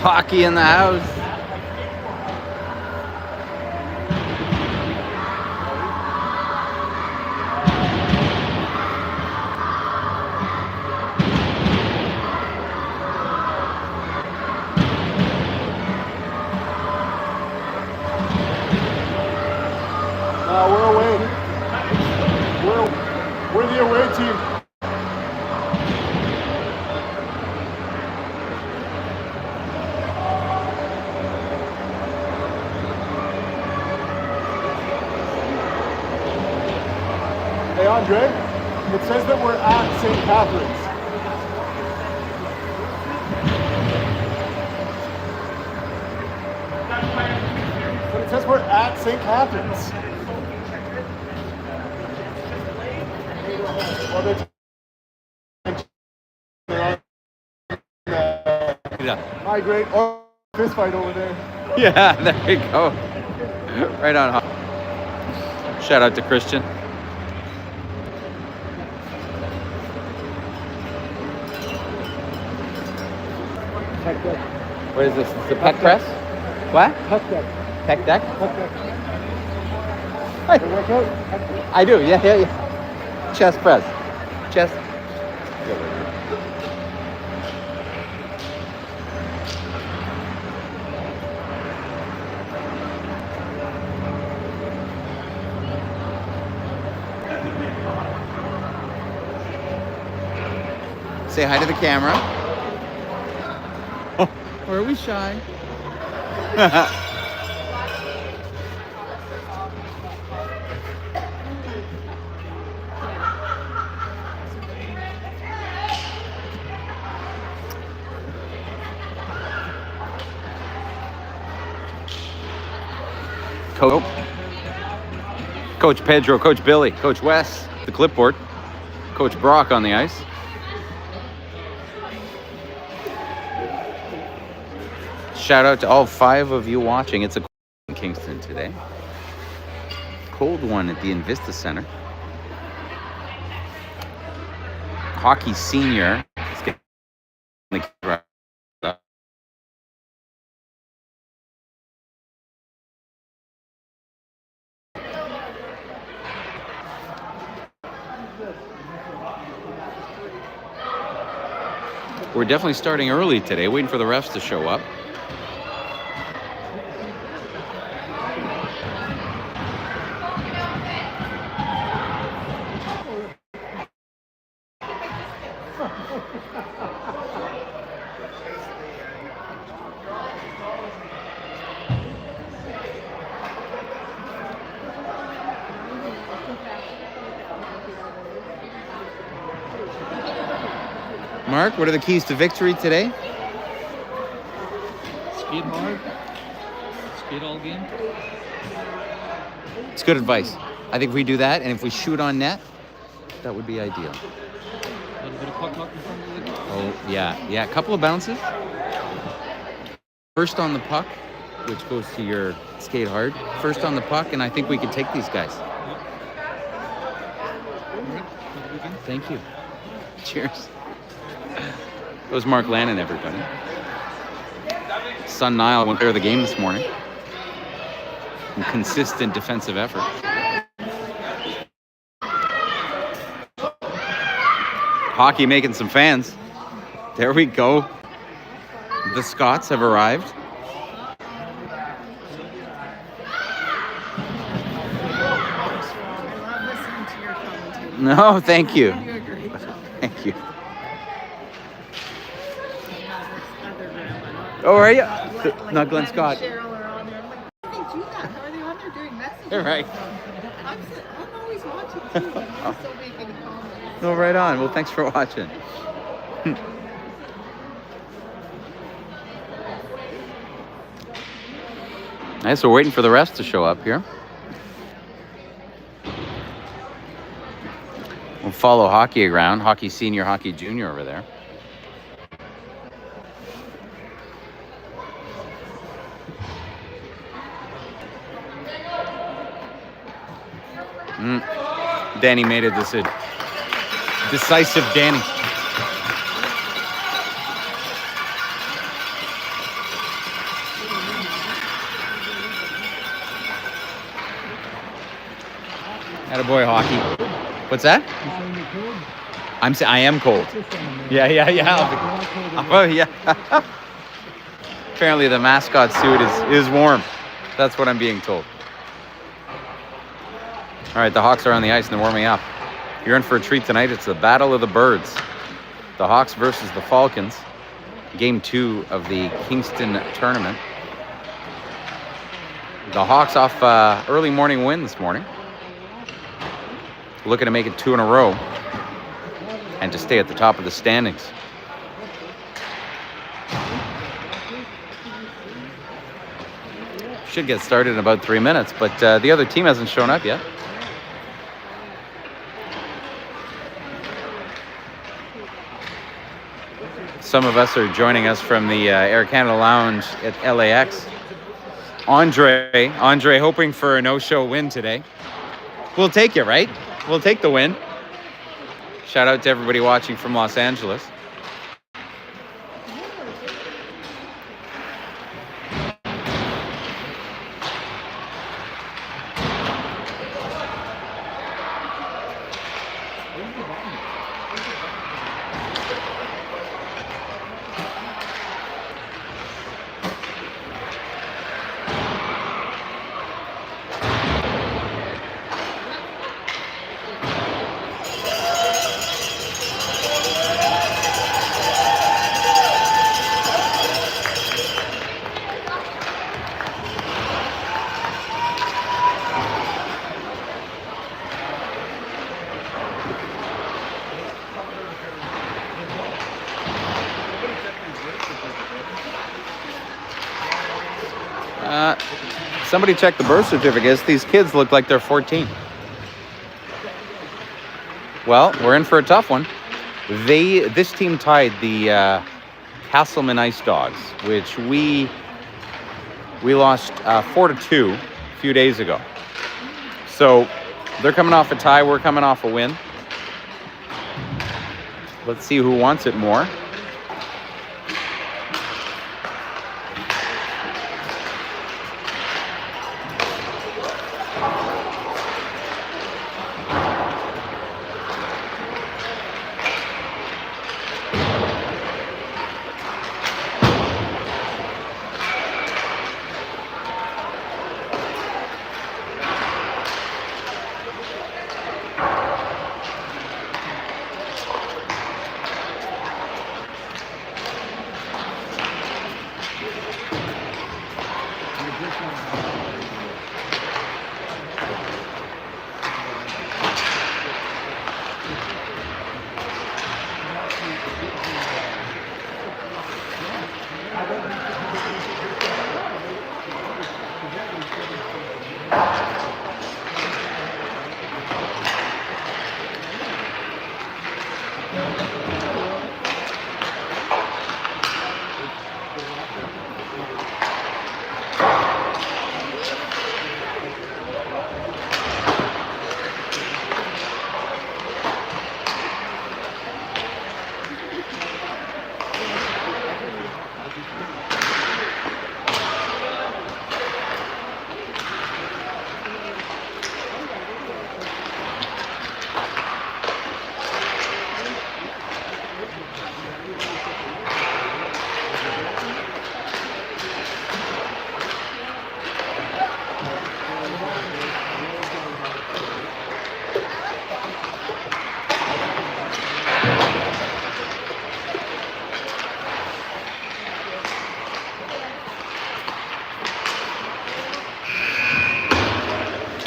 Hockey in the house. We're away. We're the away team. Hey Andre, it says that we're at St. Catharines. But it says we're at St. Catharines. Well, high grade fist fight over there. Yeah, there you go. Right on. Shout out to Christian. What is this? It's the pec press? What? Pec deck. Pec deck? Pec deck. Hi. You work out? I do, yeah. Chest press. Chest. Say hi to the camera. Oh, or are we shy? Coach Pedro, Coach Billy, Coach Wes, the clipboard, Coach Brock on the ice. Shout out to all 5 of you watching. It's a cold in Kingston today. Cold one at the Invista Center. Hockey senior. We're definitely starting early today, waiting for the refs to show up. Mark, what are the keys to victory today? Skate hard. Skate all game. It's good advice. I think if we do that, and if we shoot on net, that would be ideal. A little bit of puck luck in front of the goal. Oh, yeah. A couple of bounces. First on the puck, which goes to your skate hard. First on the puck, and I think we could take these guys. Thank you. Cheers. That was Mark Lannon, everybody. Son Niall went there the game this morning. And consistent defensive effort. Hockey making some fans. There we go. The Scots have arrived. I love listening to your commentary. No, thank you. You do a great job. Thank you. Oh, are you? Not Glenn Scott. Cheryl are on there. I'm like, how do they do that? How are they on there doing messages? You're right. I'm always watching too, but I'm still making comments. No, right on. Well, thanks for watching. Nice, we're waiting for the rest to show up here. We'll follow hockey around. Hockey senior, hockey junior over there. Danny made a decision. Decisive Danny. Attaboy hockey. What's that? I am cold. Yeah. Oh yeah. Apparently the mascot suit is warm. That's what I'm being told. All right, the Hawks are on the ice and they're warming up. You're in for a treat tonight. It's the Battle of the Birds. The Hawks versus the Falcons. Game 2 of the Kingston tournament. The Hawks off early morning win this morning. Looking to make it 2 in a row and to stay at the top of the standings. Should get started in about 3 minutes, but the other team hasn't shown up yet. Some of us are joining us from the Air Canada Lounge at LAX. Andre hoping for a no-show win today. We'll take it, right? We'll take the win. Shout out to everybody watching from Los Angeles. Somebody check the birth certificates. These kids look like they're 14. Well, we're in for a tough one. This team tied the Castleman Ice Dogs, which we lost 4-2 a few days ago. So they're coming off a tie. We're coming off a win. Let's see who wants it more.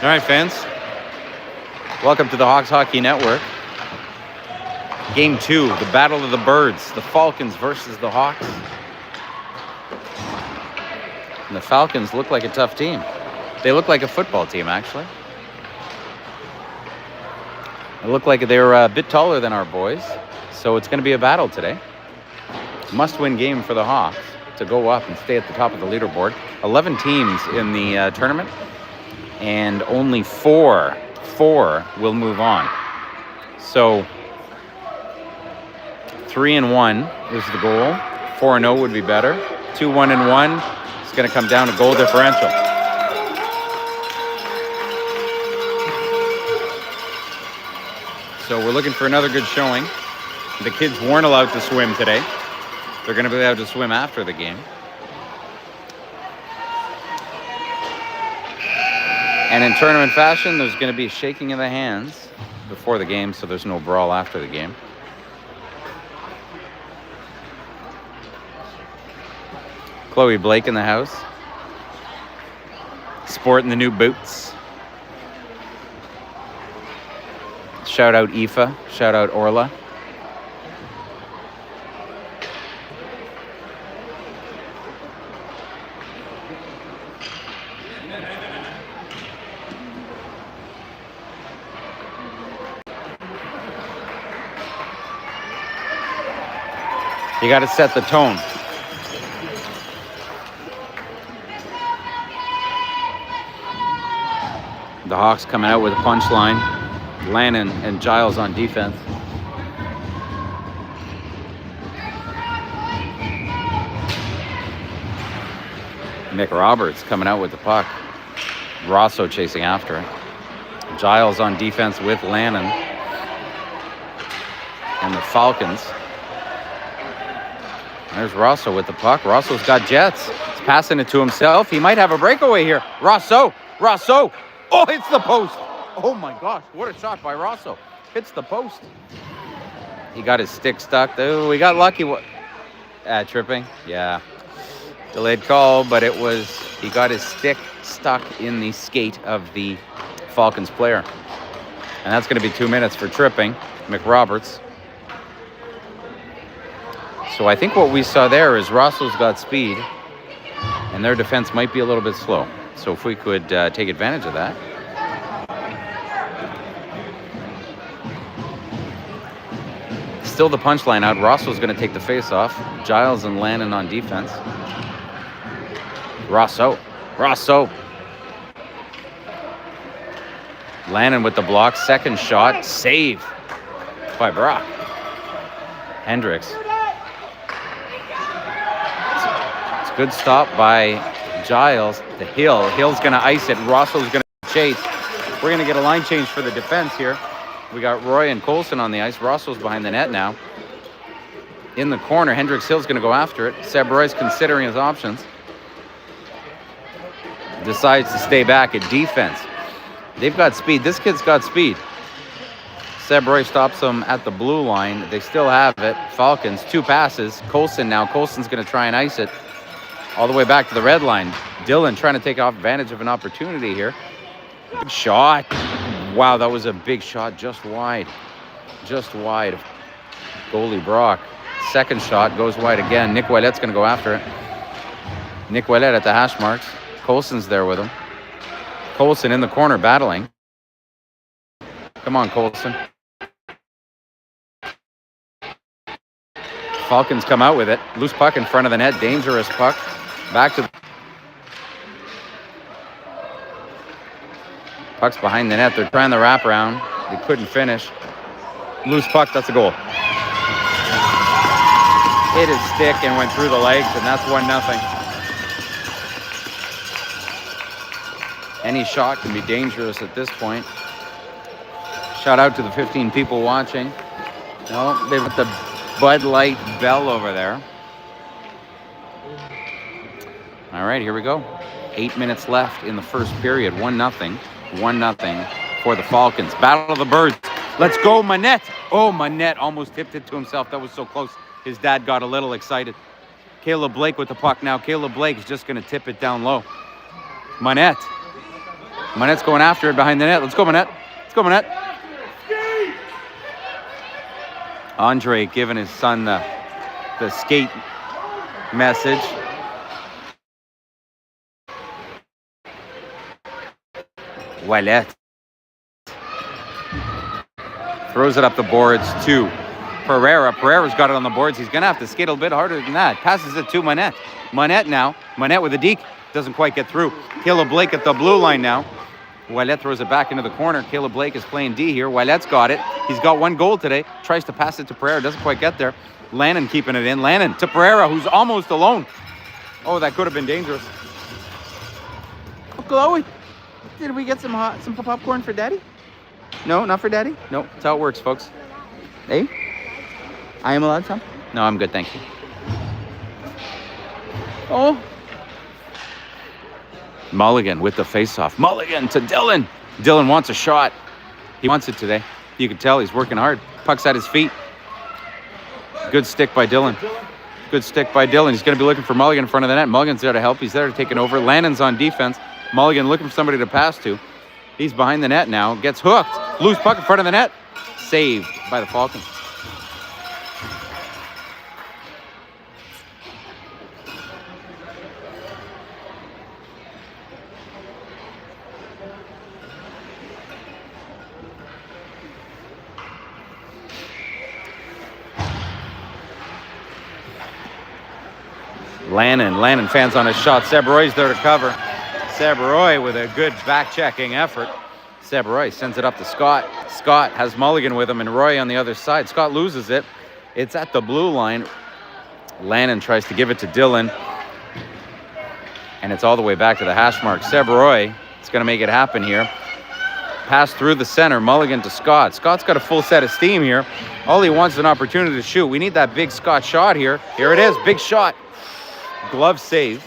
All right, fans. Welcome to the Hawks Hockey Network. Game 2, the Battle of the Birds. The Falcons versus the Hawks. And the Falcons look like a tough team. They look like a football team, actually. They look like they're a bit taller than our boys. So it's going to be a battle today. Must-win game for the Hawks to go up and stay at the top of the leaderboard. 11 teams in the tournament. And only four will move on. So 3-1 is the goal. 4-0 would be better. 2-1-1. It's going to come down to goal differential. So we're looking for another good showing. The kids weren't allowed to swim today. They're going to be able to swim after the game. And in tournament fashion, there's going to be shaking of the hands before the game, so there's no brawl after the game. Chloe Blake in the house. Sporting the new boots. Shout out Aoife. Shout out Orla. You got to set the tone. The Hawks coming out with a punchline. Lannon and Giles on defense. Nick Roberts coming out with the puck. Rosso chasing after it. Giles on defense with Lannon. And the Falcons. There's Rosso with the puck. Rosso's got jets. He's passing it to himself. He might have a breakaway here. Rosso. Oh, hits the post. Oh my gosh, what a shot by Rosso. Hits the post. He got his stick stuck. Oh, we got lucky. Tripping. Yeah. Delayed call, but it was, he got his stick stuck in the skate of the Falcons player. And that's going to be 2 minutes for tripping. McRoberts. So I think what we saw there is Rosso's got speed, and their defense might be a little bit slow. So if we could take advantage of that. Still the punchline out. Rosso's going to take the face off. Giles and Lannon on defense. Rosso. Lannon with the block. Second shot. Save by Brock. Hendricks. It's a good stop by Giles. The Hill's going to ice it. Rosso's going to chase. We're going to get a line change for the defense here. We got Roy and Colson on the ice. Rosso's behind the net now. In the corner, Hendricks Hill's going to go after it. Seb Roy's considering his options. Decides to stay back at defense. They've got speed. This kid's got speed. Seb Roy stops them at the blue line. They still have it. Falcons, 2 passes. Colson now. Colson's going to try and ice it all the way back to the red line. Dylan trying to take advantage of an opportunity here. Good shot. Wow, that was a big shot, just wide. Just wide of goalie Brock. Second shot goes wide again. Nick Ouellette's going to go after it. Nick Ouellette at the hash marks. Colson's there with him. Colson in the corner battling. Come on, Colson. Falcons come out with it. Loose puck in front of the net. Dangerous puck. Back to... Puck's behind the net. They're trying the wraparound. They couldn't finish. Loose puck. That's a goal. Hit his stick and went through the legs, and that's 1-0. Any shot can be dangerous at this point. Shout out to the 15 people watching. No, they've got the Bud Light bell over there. All right, here we go. 8 minutes left in the first period. 1-0. 1-0 for the Falcons. Battle of the Birds. Let's go, Manette. Oh, Manette almost tipped it to himself. That was so close. His dad got a little excited. Caleb Blake with the puck now. Caleb Blake is just going to tip it down low. Manette. Manette's going after it behind the net. Let's go, Manette. Let's go, Manette. Andre giving his son the skate message. Ouellette throws it up the boards to Pereira. Pereira's got it on the boards. He's going to have to skate a bit harder than that. Passes it to Manette. Manette now. Manette with a deke. Doesn't quite get through. Caleb Blake at the blue line now. Ouellette throws it back into the corner. Caleb Blake is playing D here. Ouellette's got it. He's got 1 goal today. Tries to pass it to Pereira. Doesn't quite get there. Lannon keeping it in. Lannon to Pereira, who's almost alone. Oh, that could have been dangerous. Oh, Chloe, did we get some popcorn for Daddy? No, not for daddy? No, that's how it works, folks. Hey? I am allowed some? No, I'm good, thank you. Oh. Mulligan with the face-off. Mulligan to Dylan. Dylan wants a shot. He wants it today. You can tell he's working hard. Puck's at his feet. Good stick by Dylan. Good stick by Dylan. He's going to be looking for Mulligan in front of the net. Mulligan's there to help. He's there to take it over. Lannon's on defense. Mulligan looking for somebody to pass to. He's behind the net now. Gets hooked. Loose puck in front of the net. Saved by the Falcons. Lannon fans on his shot. Sebroy's there to cover. Sebroy with a good back-checking effort. Sebroy sends it up to Scott. Scott has Mulligan with him and Roy on the other side. Scott loses it. It's at the blue line. Lannon tries to give it to Dylan. And it's all the way back to the hash mark. Sebroy is going to make it happen here. Pass through the center. Mulligan to Scott. Scott's got a full set of steam here. All he wants is an opportunity to shoot. We need that big Scott shot here. Here it is. Big shot. Glove save.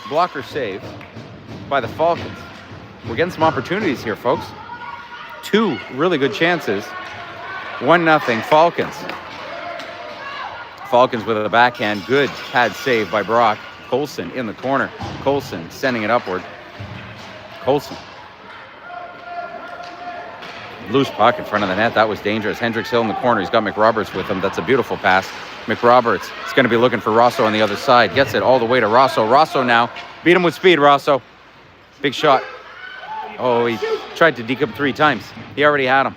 Blocker save by the Falcons. We're getting some opportunities here, folks. 2 really good chances. 1-0 Falcons. Falcons with a backhand. Good pad save by Brock. Colson in the corner. Colson sending it upward. Colson. Loose puck in front of the net. That was dangerous. Hendricks Hill in the corner. He's got McRoberts with him. That's a beautiful pass. McRoberts is going to be looking for Rosso on the other side. Gets it all the way to Rosso. Rosso now. Beat him with speed, Rosso. Big shot. Oh, he tried to deke him 3 times. He already had him.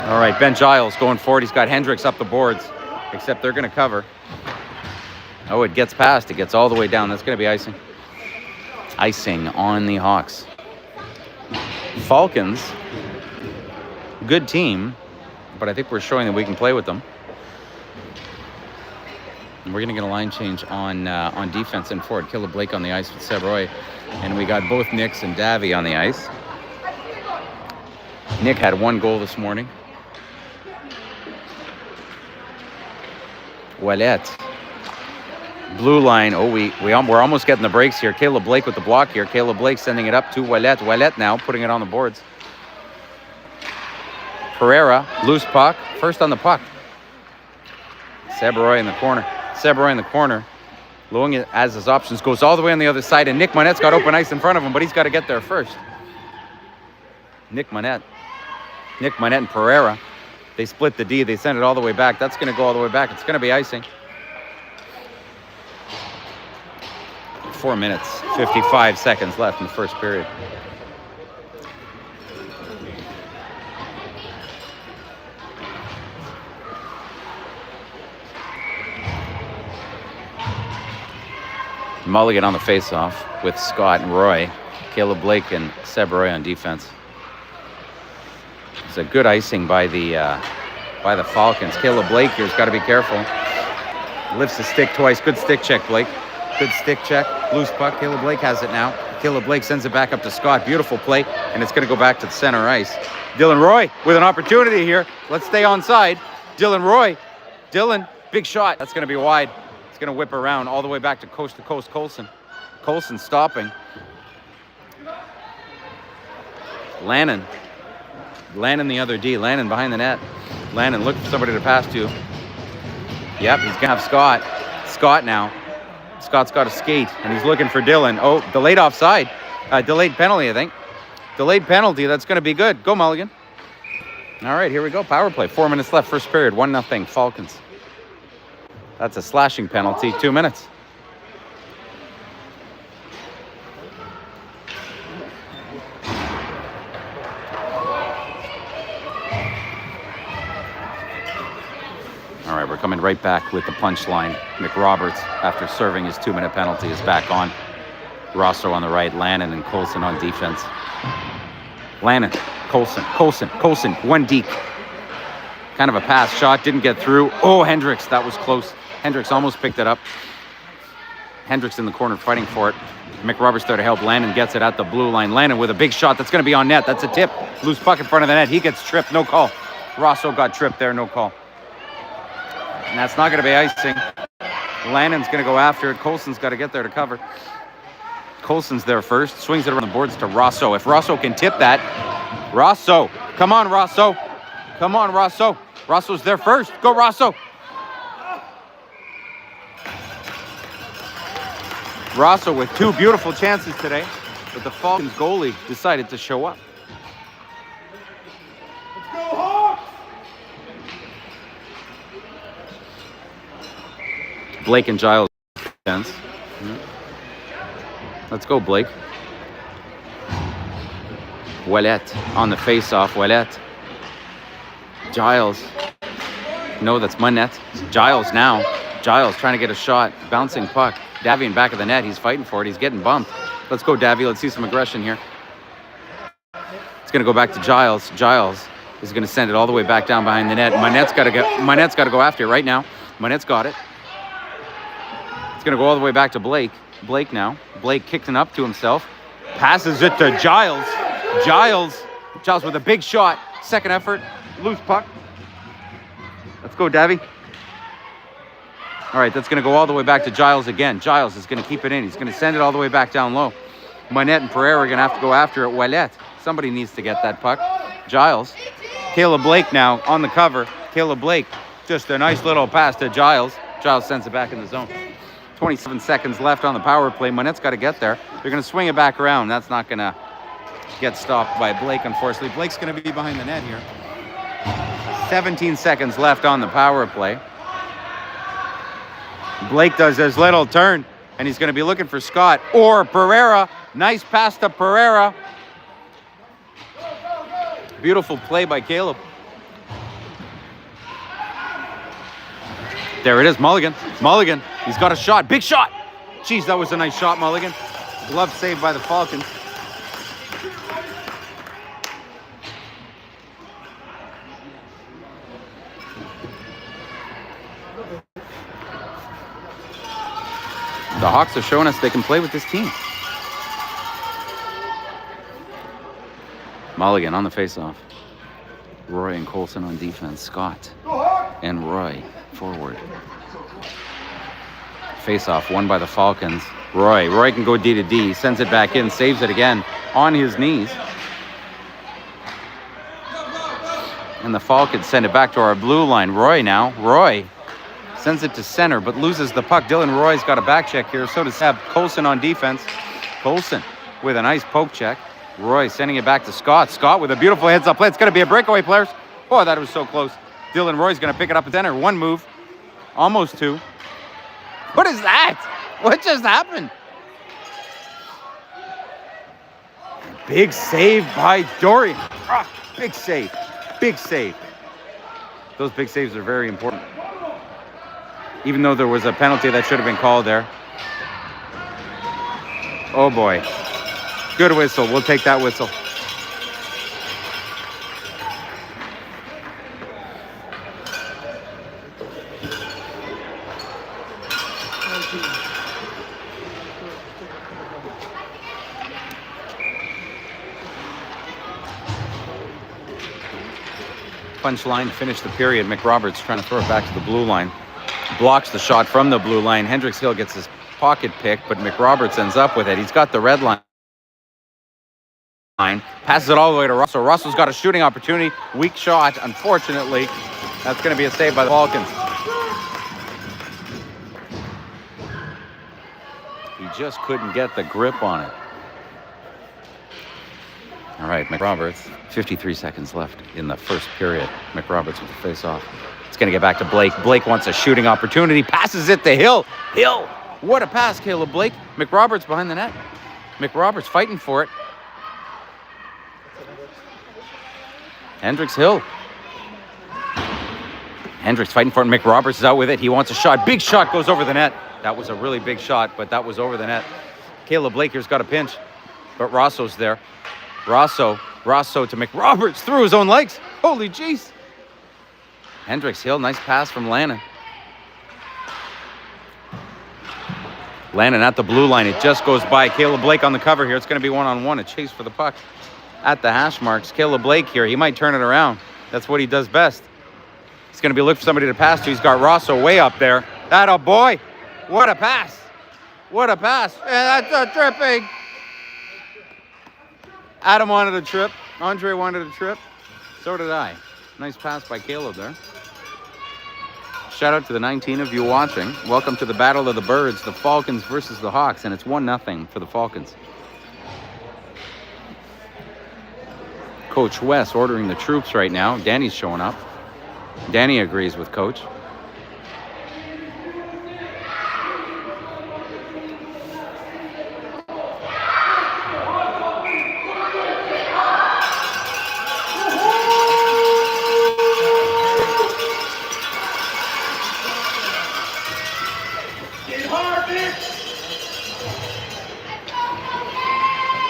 All right, Ben Giles going forward. He's got Hendricks up the boards, except they're going to cover. Oh, it gets past. It gets all the way down. That's going to be icing. Icing on the Hawks. Falcons, good team, but I think we're showing that we can play with them. And we're going to get a line change on defense and forward. Caleb Blake on the ice with Sebroy. And we got both Nicks and Davy on the ice. Nick had 1 goal this morning. Ouellet. Blue line. Oh, we're almost getting the breaks here. Caleb Blake with the block here. Caleb Blake sending it up to Ouellet. Ouellet now putting it on the boards. Pereira, loose puck. First on the puck. Sebroy in the corner. Sebroy in the corner. Lowing it as his options. Goes all the way on the other side. And Nick Monette's got open ice in front of him, but he's got to get there first. Nick Monette. Nick Monette and Pereira. They split the D. They send it all the way back. That's going to go all the way back. It's going to be icing. 4 minutes, 55 seconds left in the first period. Mulligan on the face-off with Scott and Roy. Caleb Blake and Sebroy on defense. It's a good icing by the Falcons. Caleb Blake here's got to be careful. Lifts the stick twice. Good stick check, Blake. Good stick check. Loose puck. Caleb Blake has it now. Caleb Blake sends it back up to Scott. Beautiful play. And it's going to go back to the center ice. Dylan Roy with an opportunity here. Let's stay onside. Dylan Roy. Dylan, big shot. That's going to be wide. It's going to whip around all the way back to coast Colson. Colson stopping. Lannon the other D. Lannon behind the net. Lannon looking for somebody to pass to. Yep, he's going to have Scott. Scott now. Scott's got to skate, and he's looking for Dylan. Oh, delayed offside. Delayed penalty, I think. Delayed penalty. That's going to be good. Go, Mulligan. All right, here we go. Power play. 4 minutes left. First period. 1-0 Falcons. That's a slashing penalty. 2 minutes. All right, we're coming right back with the punchline. McRoberts, after serving his 2-minute penalty, is back on. Rosso on the right, Lannon and Colson on defense. Lannon, Colson, 1 deep. Kind of a pass shot, didn't get through. Oh, Hendricks, that was close. Hendricks almost picked it up. Hendricks in the corner fighting for it. McRoberts there to help. Landon gets it at the blue line. Landon with a big shot. That's going to be on net. That's a tip. Loose puck in front of the net. He gets tripped. No call. Rosso got tripped there. No call. And that's not going to be icing. Landon's going to go after it. Colson's got to get there to cover. Colson's there first. Swings it around the boards to Rosso. If Rosso can tip that. Rosso. Come on, Rosso. Come on, Rosso. Rosso's there first. Go, Rosso. Rosso with 2 beautiful chances today, but the Falcons goalie decided to show up. Let's go, Hawks! Blake and Giles defense. Let's go, Blake. Ouellette on the face-off. Ouellette. Giles. No, that's my net. Giles now. Giles trying to get a shot. Bouncing puck. Davy in back of the net. He's fighting for it. He's getting bumped. Let's go, Davy. Let's see some aggression here. It's going to go back to Giles. Giles is going to send it all the way back down behind the net. Manette's got to go after it right now. Manette's got it. It's going to go all the way back to Blake. Blake now. Blake kicking up to himself. Passes it to Giles. Giles with a big shot. Second effort. Loose puck. Let's go, Davy. All right, that's going to go all the way back to Giles again. Giles is going to keep it in. He's going to send it all the way back down low. Manette and Pereira are going to have to go after it. Ouellette. Somebody needs to get that puck. Giles. Caleb Blake now on the cover. Caleb Blake. Just a nice little pass to Giles. Giles sends it back in the zone. 27 seconds left on the power play. Manette's got to get there. They're going to swing it back around. That's not going to get stopped by Blake, unfortunately. Blake's going to be behind the net here. 17 seconds left on the power play. Blake does his little turn, and he's going to be looking for Scott or Pereira. Nice pass to Pereira. Beautiful play by Caleb. There it is, Mulligan. Mulligan, he's got a shot. Big shot. Jeez, that was a nice shot, Mulligan. Glove saved by the Falcons. The Hawks are showing us they can play with this team. Mulligan on the faceoff. Roy and Colson on defense. Scott and Roy forward. Faceoff won by the Falcons. Roy can go D to D. Sends it back in. Saves it again on his knees. And the Falcons send it back to our blue line. Roy now. Roy sends it to center, but loses the puck. Dylan Roy's got a back check here. So does Seb. Colson on defense. Colson with a nice poke check. Roy sending it back to Scott. Scott with a beautiful heads-up play. It's going to be a breakaway, players. Oh, I thought it was so close. Dylan Roy's going to pick it up at center. 1 move. Almost 2. What is that? What just happened? Big save by Dorian. Big save. Big save. Those big saves are very important. Even though there was a penalty that should have been called there. Oh boy. Good whistle. We'll take that whistle. Punchline to finish the period. McRoberts trying to throw it back to the blue line. Blocks the shot from the blue line. Hendricks Hill gets his pocket picked, but McRoberts ends up with it. He's got the red line. Passes it all the way to Russell. Russell's got a shooting opportunity. Weak shot, unfortunately. That's going to be a save by the Falcons. He just couldn't get the grip on it. All right, McRoberts. 53 seconds left in the first period. McRoberts with the face-off. It's going to get back to Blake. Blake wants a shooting opportunity. Passes it to Hill. Hill. What a pass, Caleb Blake. McRoberts behind the net. McRoberts fighting for it. Hendricks Hill. Hendricks fighting for it. McRoberts is out with it. He wants a shot. Big shot goes over the net. That was a really big shot, but that was over the net. Caleb Blake here's got a pinch, but Rosso's there. Rosso to McRoberts through his own legs. Holy jeez. Hendricks Hill, nice pass from Lannon. Landon at the blue line. It just goes by. Caleb Blake on the cover here. It's going to be one-on-one. A chase for the puck at the hash marks. Caleb Blake here. He might turn it around. That's what he does best. He's going to be looking for somebody to pass to. He's got Rosso way up there. That a boy. What a pass. What a pass. And that's a tripping. Adam wanted a trip. Andre wanted a trip. So did I. Nice pass by Caleb there. Shout out to the 19 of you watching. Welcome to the Battle of the Birds, the Falcons versus the Hawks, and it's 1-0 for the Falcons. Coach West ordering the troops right now. Danny's showing up. Danny agrees with Coach.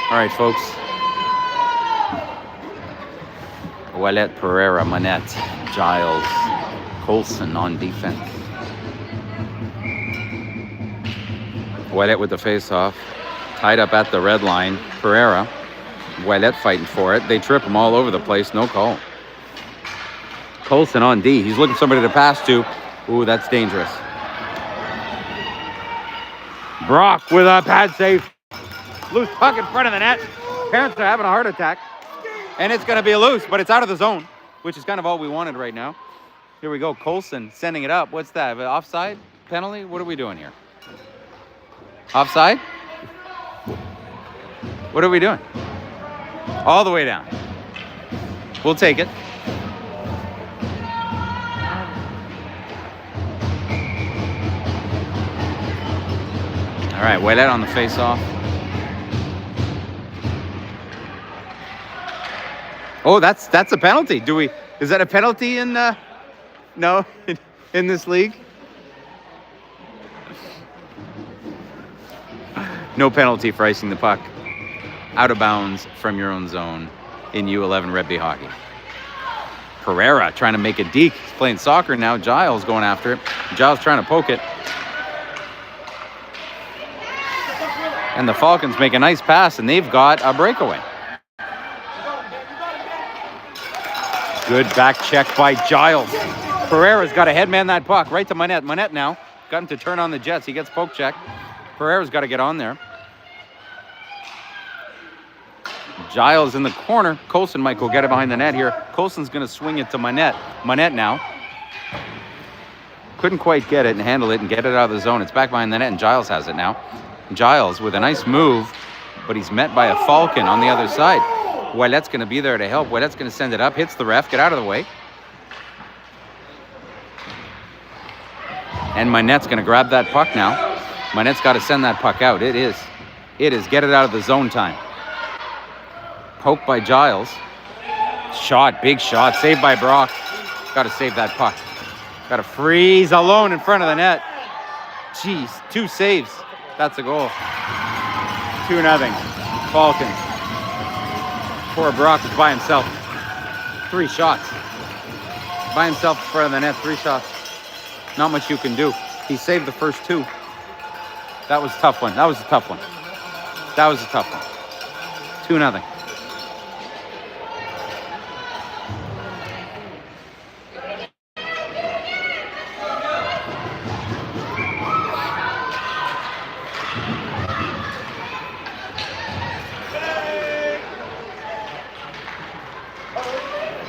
All right, folks. Ouellet, Pereira, Manette, Giles, Colson on defense. Ouellet with the face-off. Tied up at the red line. Pereira. Ouellet fighting for it. They trip him all over the place. No call. Colson on D. He's looking for somebody to pass to. Ooh, that's dangerous. Brock with a pad save. Loose puck in front of the net. Parents are having a heart attack. And it's going to be loose, but it's out of the zone, which is kind of all we wanted right now. Here we go. Colson sending it up. What's that? Offside? Penalty? What are we doing here? Offside? What are we doing? All the way down. We'll take it. All right, Ouellet on the face-off. Oh, that's a penalty. Is that a penalty in no in this league? No penalty for icing the puck out of bounds from your own zone in U11 Red Bay hockey. Pereira trying to make a deke. He's playing soccer now. Giles going after it. Giles trying to poke it. And the Falcons make a nice pass, and they've got a breakaway. Good back check by Giles. Pereira's got to headman that puck right to Manette. Manette now got him to turn on the Jets. He gets poke check. Pereira's got to get on there. Giles in the corner. Colson might go get it behind the net here. Colson's going to swing it to Manette. Manette now. Couldn't quite get it and handle it and get it out of the zone. It's back behind the net, and Giles has it now. Giles with a nice move, but he's met by a Falcon on the other side. Ouellet's going to be there to help. Ouellet's going to send it up, hits the ref, get out of the way. And Manette's going to grab that puck now. Manette's got to send that puck out. It is. Get it out of the zone time. Poke by Giles. Shot, big shot, saved by Brock. Got to save that puck. Got to freeze alone in front of the net. Jeez, 2 saves. That's a goal. 2-0. Falcons. Poor Brock is by himself. 3 shots. By himself in front of the net, 3 shots. Not much you can do. He saved the first 2. That was a tough one. 2-0.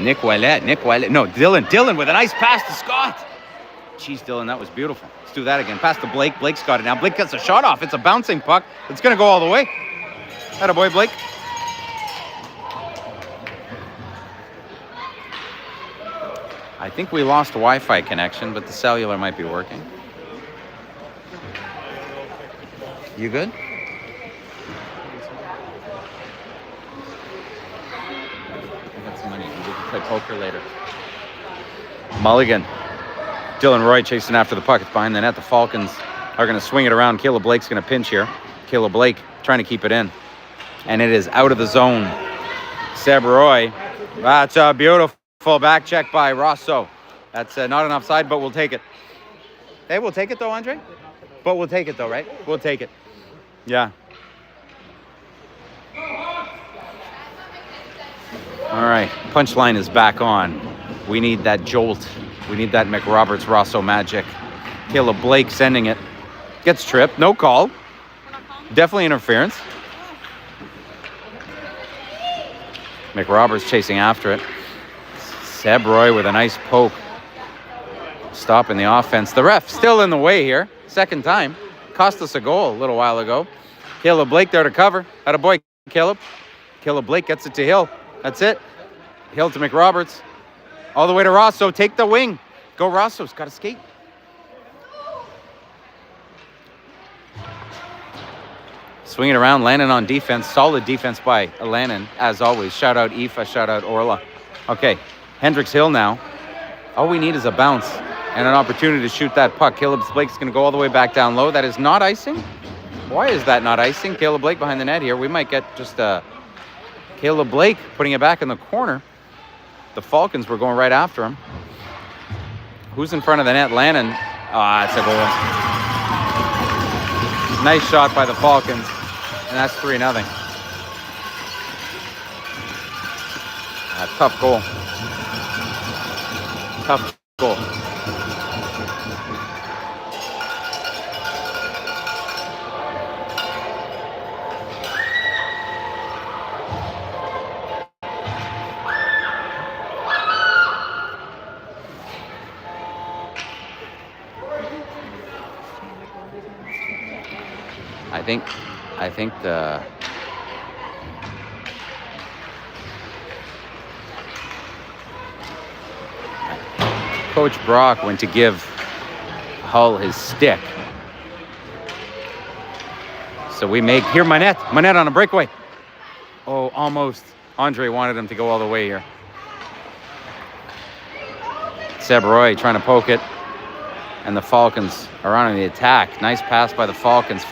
Nick Ouellet. No, Dylan with a nice pass to Scott. Jeez, Dylan, that was beautiful. Let's do that again. Pass to Blake. Blake's got it now. Blake gets a shot off. It's a bouncing puck. It's going to go all the way. Atta boy, Blake. I think we lost Wi-Fi connection, but the cellular might be working. You good? Play poker later. Mulligan. Dylan Roy chasing after the puck. It's behind the net. The Falcons are going to swing it around. Caleb Blake's going to pinch here. Caleb Blake trying to keep it in. And it is out of the zone. Seb Roy. That's a beautiful back check by Rosso. That's not an offside, but we'll take it. Hey, we'll take it though, Andre? But we'll take it though, right? We'll take it. Yeah. All right, punchline is back on. We need that jolt. We need that McRoberts-Rosso magic. Caleb Blake sending it. Gets tripped, no call. Definitely interference. McRoberts chasing after it. Seb Roy with a nice poke. Stopping the offense. The ref still in the way here. Second time. Cost us a goal a little while ago. Caleb Blake there to cover. Attaboy, Caleb. Caleb Blake gets it to Hill. That's it. Hill to McRoberts. All the way to Rosso. Take the wing. Go Rosso's got to skate. Swinging around, Lannon on defense. Solid defense by Lannon, as always. Shout out Aoife, shout out Orla. Okay, Hendricks Hill now. All we need is a bounce and an opportunity to shoot that puck. Caleb Blake's going to go all the way back down low. That is not icing. Why is that not icing? Caleb Blake behind the net here. We might get just Caleb Blake putting it back in the corner. The Falcons were going right after him. Who's in front of the net? Lannon. It's a goal. Nice shot by the Falcons. And that's 3-0. Tough goal. Tough goal. I think the Coach Brock went to give Hull his stick. So we make here Manette on a breakaway. Oh, almost. Andre wanted him to go all the way here. Seb Roy trying to poke it. And the Falcons are on the attack. Nice pass by the Falcons.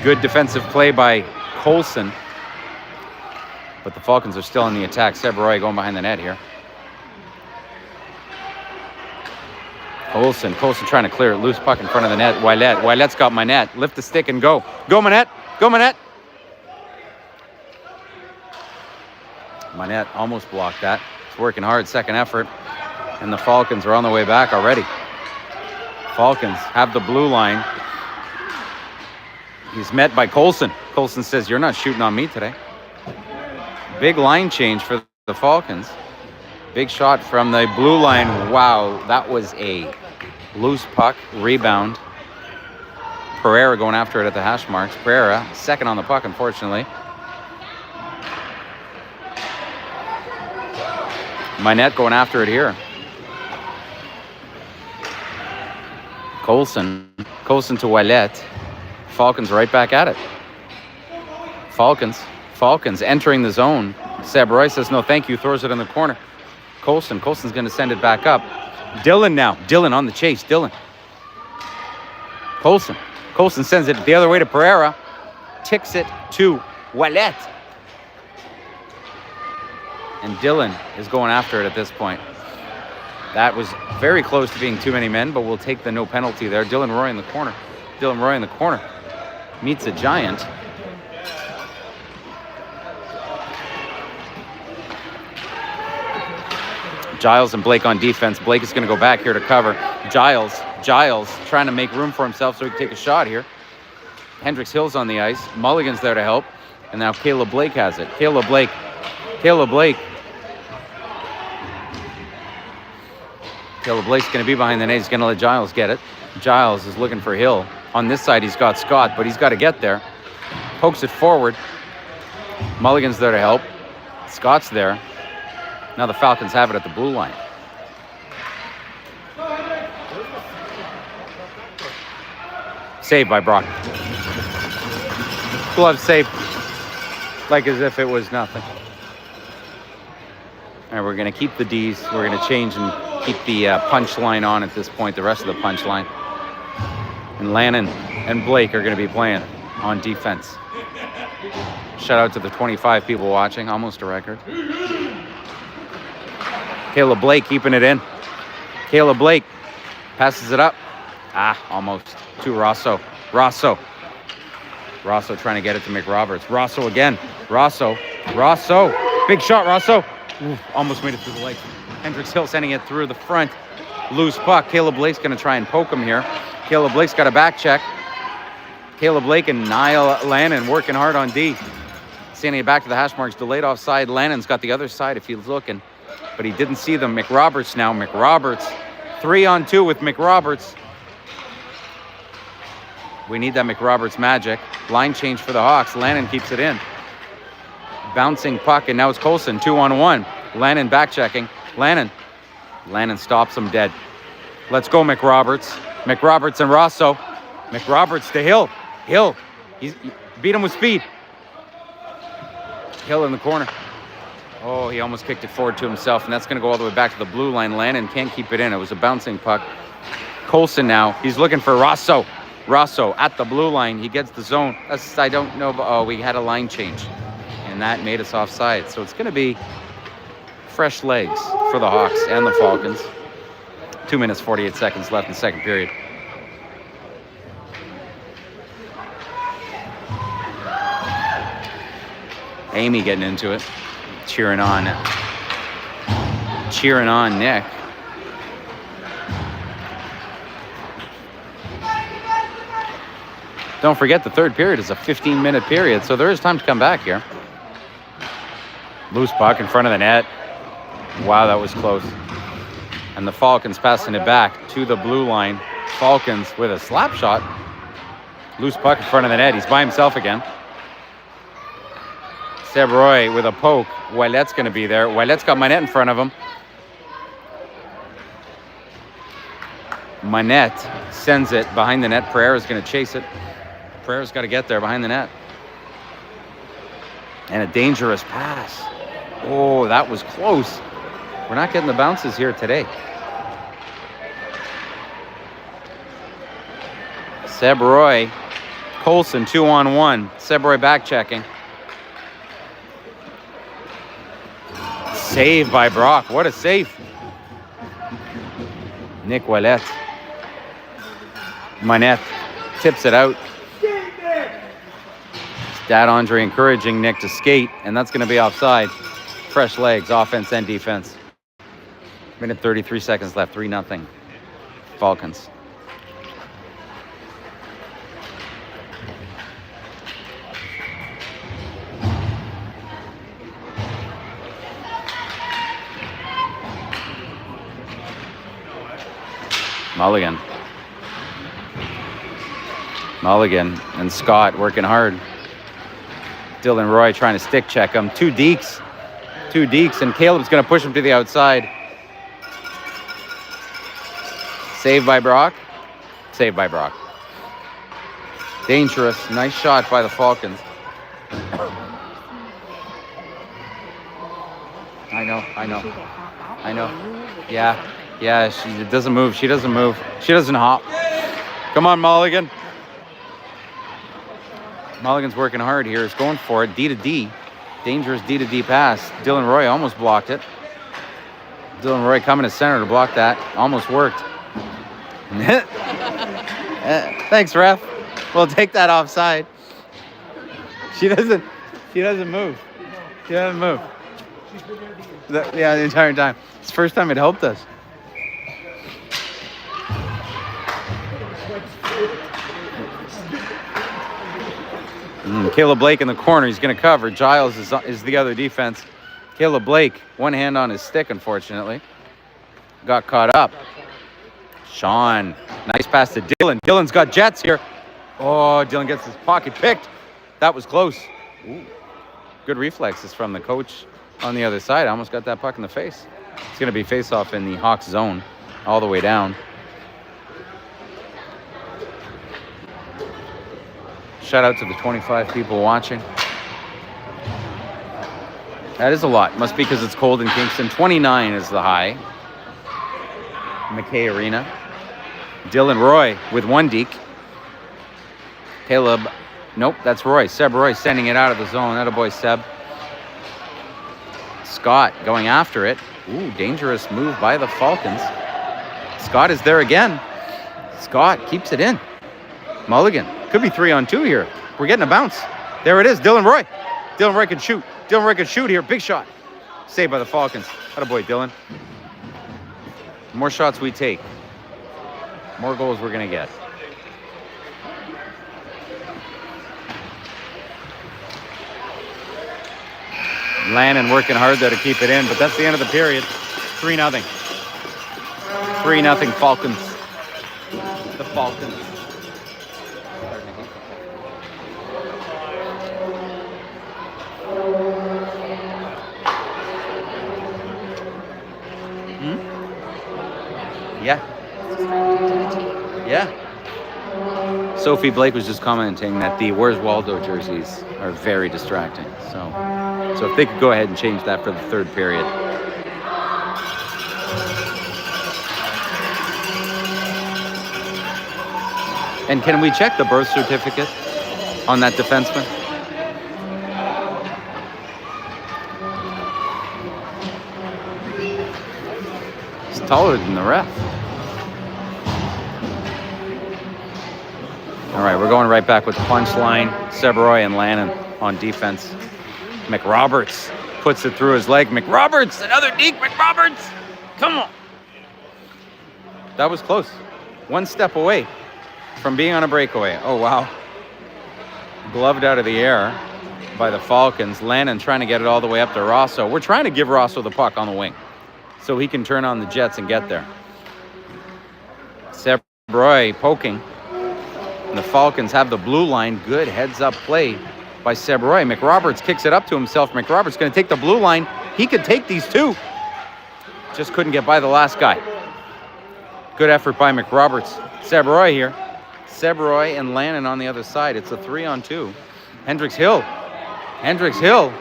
Good defensive play by Colson. But the Falcons are still on the attack. Seb Roy going behind the net here. Colson trying to clear it. Loose puck in front of the net. Wilet's got Manette. Lift the stick and go. Go Manette. Manette almost blocked that. It's working hard. Second effort. And the Falcons are on the way back already. Falcons have the blue line. He's met by Colson. Colson says, "You're not shooting on me today." Big line change for the Falcons. Big shot from the blue line. Wow, that was a loose puck. Rebound. Pereira going after it at the hash marks. Pereira, second on the puck, unfortunately. Manette going after it here. Colson to Ouellette. Falcons right back at it. Falcons entering the zone. Seb Roy says no thank you, throws it in the corner. Colson's going to send it back up. Dylan on the chase. Colson sends it the other way to Pereira. Ticks it to Ouellette. And Dylan is going after it at this point. That was very close to being too many men, but we'll take the no penalty there. Dylan Roy in the corner. Meets a giant. Giles and Blake on defense. Blake is going to go back here to cover. Giles trying to make room for himself so he can take a shot here. Hendricks Hill's on the ice. Mulligan's there to help. And now Caleb Blake has it. Caleb Blake. Caleb Blake's going to be behind the net. He's going to let Giles get it. Giles is looking for Hill. On this side, he's got Scott, but he's got to get there. Pokes it forward. Mulligan's there to help. Scott's there. Now the Falcons have it at the blue line. Saved by Brock. Glove save. Like as if it was nothing. All right, we're going to keep the Ds. We're going to change and keep the punch line on at this point, the rest of the punch line. And Lannon and Blake are going to be playing on defense. Shout out to the 25 people watching, almost a record. Caleb Blake keeping it in. Caleb Blake passes it up. Almost. To Rosso. Rosso trying to get it to McRoberts. Rosso again. Rosso. Big shot, Rosso. Ooh, almost made it through the legs. Hendricks Hill sending it through the front. Loose puck. Caleb Blake's going to try and poke him here. Caleb Blake's got a back check. Caleb Blake and Niall Lannon working hard on D. Sending it back to the hash marks. Delayed offside. Lannon's got the other side if he's looking. But he didn't see them. McRoberts now. McRoberts. 3-on-2 with McRoberts. We need that McRoberts magic. Line change for the Hawks. Lannon keeps it in. Bouncing puck, and now it's Colson. 2-on-1. Lannon back checking. Lannon stops him dead. Let's go, McRoberts. McRoberts and Rosso. McRoberts to Hill. He beat him with speed. Hill in the corner. Oh, he almost kicked it forward to himself, and that's going to go all the way back to the blue line. Lannon can't keep it in. It was a bouncing puck. Colson now. He's looking for Rosso. Rosso at the blue line. He gets the zone. I don't know. We had a line change, and that made us offside. So it's going to be fresh legs for the Hawks and the Falcons. 2 minutes, 48 seconds left in the second period. Amy getting into it. Cheering on Nick. Don't forget the third period is a 15-minute period, so there is time to come back here. Loose puck in front of the net. Wow, that was close. And the Falcons passing it back to the blue line. Falcons with a slap shot. Loose puck in front of the net. He's by himself again. Seb Roy with a poke. Ouellette's going to be there. Ouellette's got Manette in front of him. Manette sends it behind the net. Pereira's going to chase it. Pereira's got to get there behind the net. And a dangerous pass. Oh, that was close. We're not getting the bounces here today. Seb Roy. Colson 2-on-1. Seb Roy back checking. Save by Brock. What a save. Nick Ouellette. Manette tips it out. Dad Andre encouraging Nick to skate, and that's going to be offside. Fresh legs, offense and defense. Minute 33 seconds left, 3-0. Falcons. Mulligan and Scott working hard. Dylan Roy trying to stick check him. Two deeks, and Caleb's going to push him to the outside. Saved by Brock. Dangerous. Nice shot by the Falcons. I know. Yeah, she doesn't move. She doesn't hop. Come on, Mulligan. Mulligan's working hard here. He's going for it. D to D. Dangerous D to D pass. Dylan Roy almost blocked it. Dylan Roy coming to center to block that. Almost worked. Thanks, ref. We'll take that offside. She doesn't move. The entire time. It's the first time it helped us. Caleb Blake in the corner. He's going to cover. Giles is the other defense. Caleb Blake, one hand on his stick, unfortunately. Got caught up. Sean, nice pass to Dylan. Dylan's got jets here. Oh, Dylan gets his pocket picked. That was close. Ooh. Good reflexes from the coach on the other side. I almost got that puck in the face. It's going to be face-off in the Hawks zone all the way down. Shout out to the 25 people watching. That is a lot. Must be because it's cold in Kingston. 29 is the high. McKay Arena. Dylan Roy with one deke. Caleb. Nope, that's Roy. Seb Roy sending it out of the zone. Attaboy, Seb. Scott going after it. Ooh, dangerous move by the Falcons. Scott is there again. Scott keeps it in. Mulligan. Could be 3-on-2 here. We're getting a bounce. There it is. Dylan Roy. Dylan Roy can shoot. Dylan Roy can shoot here. Big shot. Saved by the Falcons. Attaboy, Dylan. The more shots we take, more goals we're going to get. Lannon working hard there to keep it in, but that's the end of the period. 3-0. 3-0 Falcons. The Falcons. Yeah. Yeah. Sophie Blake was just commenting that the Where's Waldo jerseys are very distracting. So if they could go ahead and change that for the third period. And can we check the birth certificate on that defenseman? He's taller than the ref. All right, we're going right back with the punchline. Sebroy and Lannon on defense. McRoberts puts it through his leg. McRoberts, another deke. McRoberts, come on. That was close. One step away from being on a breakaway. Oh, wow. Gloved out of the air by the Falcons. Lannon trying to get it all the way up to Rosso. We're trying to give Rosso the puck on the wing so he can turn on the Jets and get there. Sebroy poking. And the Falcons have the blue line. Good heads-up play by Sebroy. McRoberts kicks it up to himself. McRoberts going to take the blue line. He could take these two. Just couldn't get by the last guy. Good effort by McRoberts. Sebroy here. Sebroy and Lannon on the other side. It's a 3-on-2. Hendricks Hill. Hendricks Hill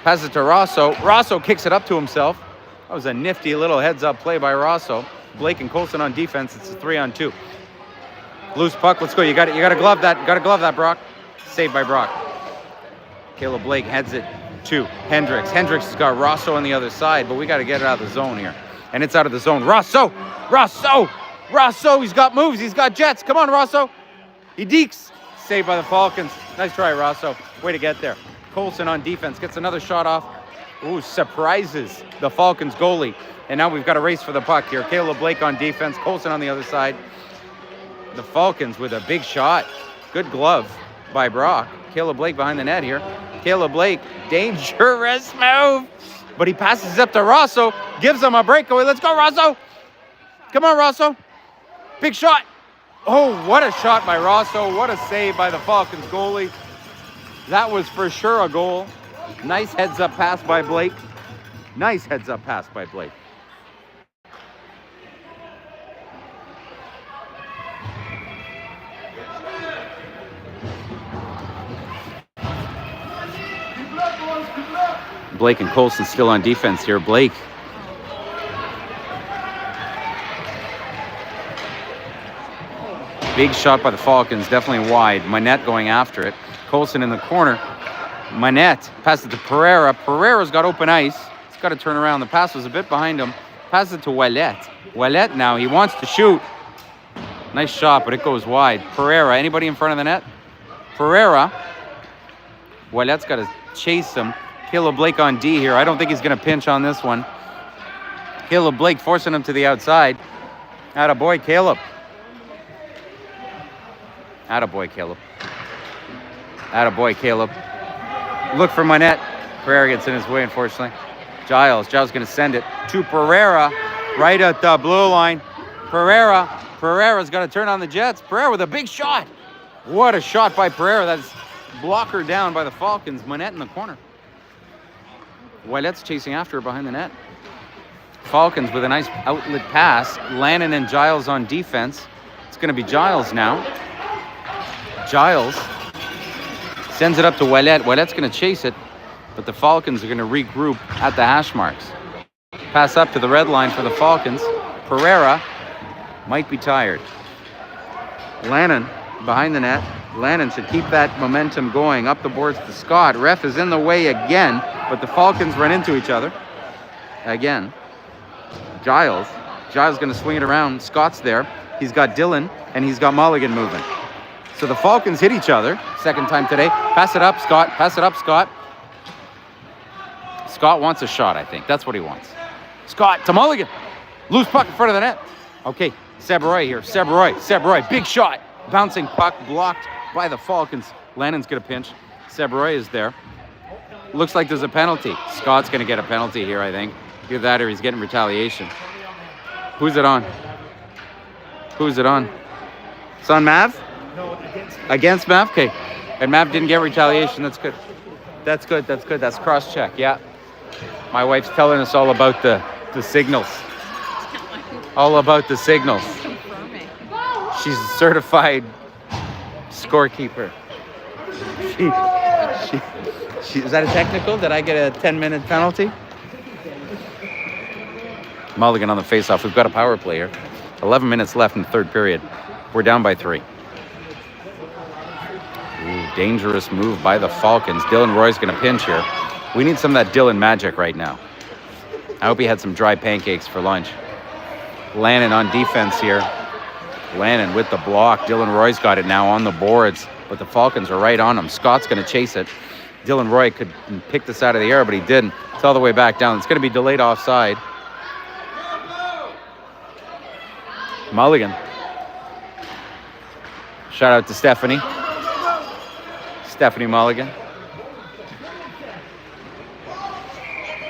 passes it to Rosso. Rosso kicks it up to himself. That was a nifty little heads-up play by Rosso. Blake and Colson on defense. It's a 3-on-2. Loose puck. Let's go. You got to glove that. Got to glove that, Brock. Saved by Brock. Caleb Blake heads it to Hendricks. Hendricks has got Rosso on the other side, but we got to get it out of the zone here. And it's out of the zone. Rosso! Rosso! Rosso! He's got moves. He's got jets. Come on, Rosso. He dekes. Saved by the Falcons. Nice try, Rosso. Way to get there. Colson on defense. Gets another shot off. Ooh, surprises the Falcons goalie. And now we've got a race for the puck here. Caleb Blake on defense. Colson on the other side. The Falcons with a big shot. Good glove by Brock. Caleb Blake behind the net here. Caleb Blake, dangerous move. But he passes up to Rosso. Gives him a breakaway. Let's go, Rosso. Come on, Rosso. Big shot. Oh, what a shot by Rosso. What a save by the Falcons goalie. That was for sure a goal. Nice heads-up pass by Blake. Nice heads-up pass by Blake. Blake and Colson still on defense here. Blake. Big shot by the Falcons, definitely wide. Manette going after it. Colson in the corner. Manette passes it to Pereira. Pereira's got open ice. He's got to turn around. The pass was a bit behind him. Passes it to Ouellette. Ouellette now, he wants to shoot. Nice shot, but it goes wide. Pereira, anybody in front of the net? Pereira. Ouellette's got to chase him. Caleb Blake on D here. I don't think he's going to pinch on this one. Caleb Blake forcing him to the outside. Attaboy, Caleb. Attaboy, Caleb. Attaboy, Caleb. Look for Manette. Pereira gets in his way, unfortunately. Giles going to send it to Pereira. Right at the blue line. Pereira's got to turn on the Jets. Pereira with a big shot. What a shot by Pereira. That's blocker down by the Falcons. Manette in the corner. Ouellette's chasing after her behind the net. Falcons with a nice outlet pass. Lannon and Giles on defense. It's going to be Giles now. Giles sends it up to Ouellette. Ouellette's going to chase it, but the Falcons are going to regroup at the hash marks. Pass up to the red line for the Falcons. Pereira might be tired. Lannon behind the net. Lannon should keep that momentum going up the boards to Scott. Ref is in the way again, but the Falcons run into each other again. Giles going to swing it around. Scott's there. he's got Dylan, and he's got Mulligan moving. So the Falcons hit each other, second time today. Pass it up, Scott. Pass it up, Scott. Scott wants a shot, I think. That's what he wants. Scott to Mulligan. Loose puck in front of the net. Okay, Seb Roy here. Seb Roy, big shot. Bouncing puck blocked by the Falcons. Lannon's going to pinch. Seb Roy is there. Looks like there's a penalty. Scott's going to get a penalty here, I think. Either that or he's getting retaliation. Who's it on? Who's it on? It's on Mav? No, Against Mav? Okay. And Mav didn't get retaliation. That's good. That's good. That's good. That's cross-check. Yeah. My wife's telling us all about the signals. All about the signals. She's a certified scorekeeper. Is that a technical? Did I get a 10-minute penalty? Mulligan on the faceoff. We've got a power play here. 11 minutes left in the third period. We're down by 3. Ooh, dangerous move by the Falcons. Dylan Roy's going to pinch here. We need some of that Dylan magic right now. I hope he had some dry pancakes for lunch. Lannon on defense here. Lannon with the block. Dylan Roy's got it now on the boards, but the Falcons are right on him. Scott's going to chase it. Dylan Roy could pick this out of the air, but he didn't. It's all the way back down. It's going to be delayed offside. Mulligan. Shout out to Stephanie. Stephanie Mulligan.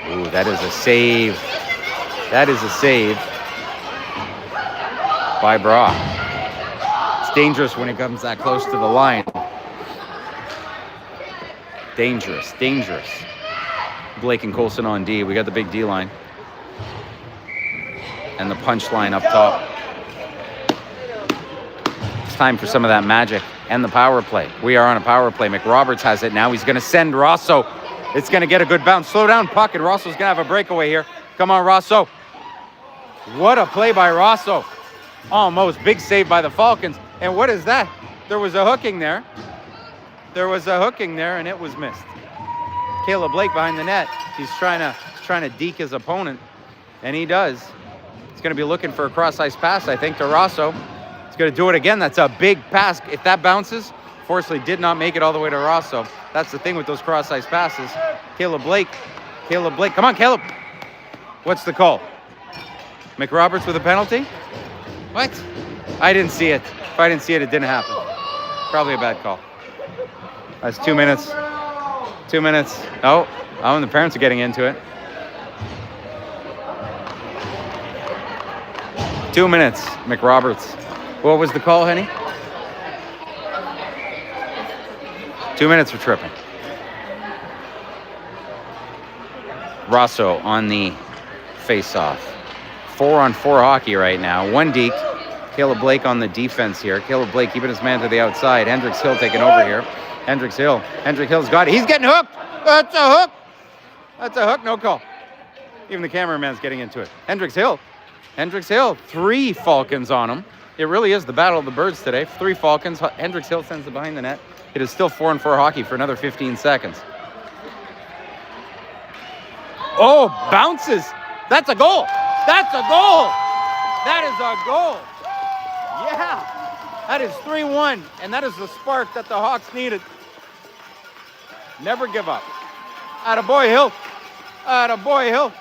Ooh, that is a save. That is a save by Brock. It's dangerous when it comes that close to the line. Dangerous, dangerous. Blake and Colson on D. We got the big D line. And the punch line up top. It's time for some of that magic and the power play. We are on a power play. McRoberts has it now. He's going to send Rosso. It's going to get a good bounce. Slow down puck, and Rosso's going to have a breakaway here. Come on, Rosso. What a play by Rosso. Almost big save by the Falcons. And what is that? There was a hooking there. There was a hooking there, and it was missed. Caleb Blake behind the net. He's trying to deke his opponent, and he does. He's going to be looking for a cross-ice pass, I think, to Rosso. He's going to do it again. That's a big pass. If that bounces, fortunately did not make it all the way to Rosso. That's the thing with those cross-ice passes. Caleb Blake. Come on, Caleb. What's the call? McRoberts with a penalty? What? I didn't see it. If I didn't see it, it didn't happen. Probably a bad call. That's 2 minutes. 2 minutes. Oh, and the parents are getting into it. 2 minutes, McRoberts. What was the call, Henny? 2 minutes for tripping. Rosso on the face-off. 4-on-4 hockey right now. One deke. Caleb Blake on the defense here. Caleb Blake keeping his man to the outside. Hendricks Hill taking over here. Hendricks Hill's got it. He's getting hooked. That's a hook. That's a hook. No call. Even the cameraman's getting into it. Hendricks Hill. 3 Falcons on him. It really is the battle of the birds today. 3 Falcons. Hendricks Hill sends it behind the net. It is still 4-on-4 hockey for another 15 seconds. Oh, bounces. That's a goal. That's a goal. That is a goal. Yeah. That is 3-1, and that is the spark that the Hawks needed. Never give up. Attaboy Hill. Attaboy Hill.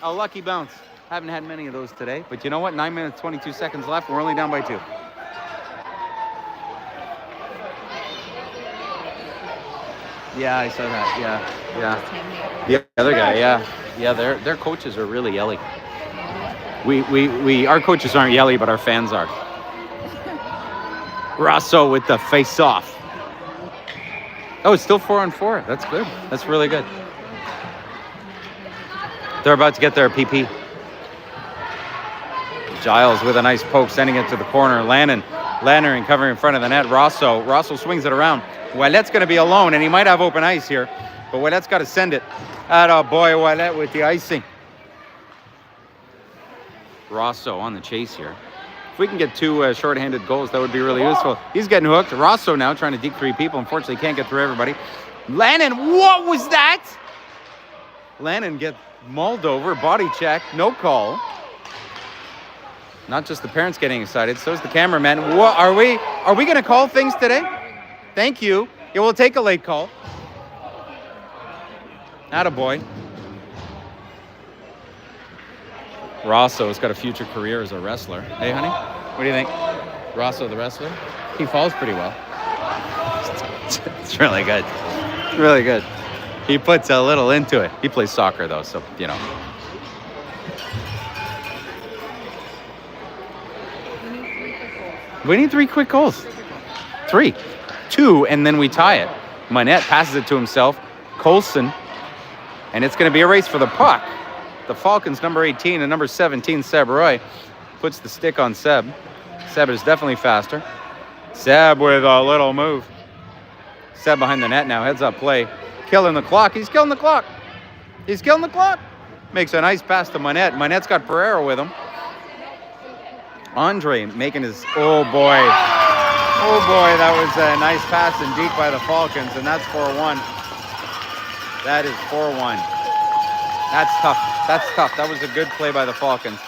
A lucky bounce. Haven't had many of those today, but you know what? 9 minutes, 22 seconds left. We're only down by 2. Yeah, I saw that. Yeah. The other guy, yeah. Their coaches are really yelly. Our coaches aren't yelly, but our fans are. Rosso with the face-off. Oh, it's still 4-on-4. That's good. That's really good. They're about to get their PP. Giles with a nice poke, sending it to the corner. Lannon covering in front of the net. Rosso swings it around. Ouellette's going to be alone, and he might have open ice here, but Ouellette's got to send it. Attaboy Ouellette with the icing. Rosso on the chase here. If we can get 2 shorthanded goals, that would be really useful. He's getting hooked. Rosso now trying to deke 3 people. Unfortunately, can't get through everybody. Lannon, what was that? Lannon gets mauled over. Body check. No call. Not just the parents getting excited, so is the cameraman. What are we going to call things today? Thank you. Yeah, we'll take a late call. Attaboy. Rosso has got a future career as a wrestler. Hey, honey, what do you think? Rosso, the wrestler? He falls pretty well. It's really good. It's really good. He puts a little into it. He plays soccer, though, so, you know. We need 3 quick goals. 3. 2, and then we tie it. Manette passes it to himself. Colson. And it's going to be a race for the puck. The Falcons, number 18 and number 17, Seb Roy, puts the stick on Seb. Seb is definitely faster. Seb with a little move. Seb behind the net now, heads up play. Killing the clock. He's killing the clock. He's killing the clock. Makes a nice pass to Manette. Manette's got Pereira with him. Andre making his, oh boy. Oh boy, that was a nice pass indeed by the Falcons, and that's 4-1. That is 4-1. That's tough. That's tough. That was a good play by the Falcons.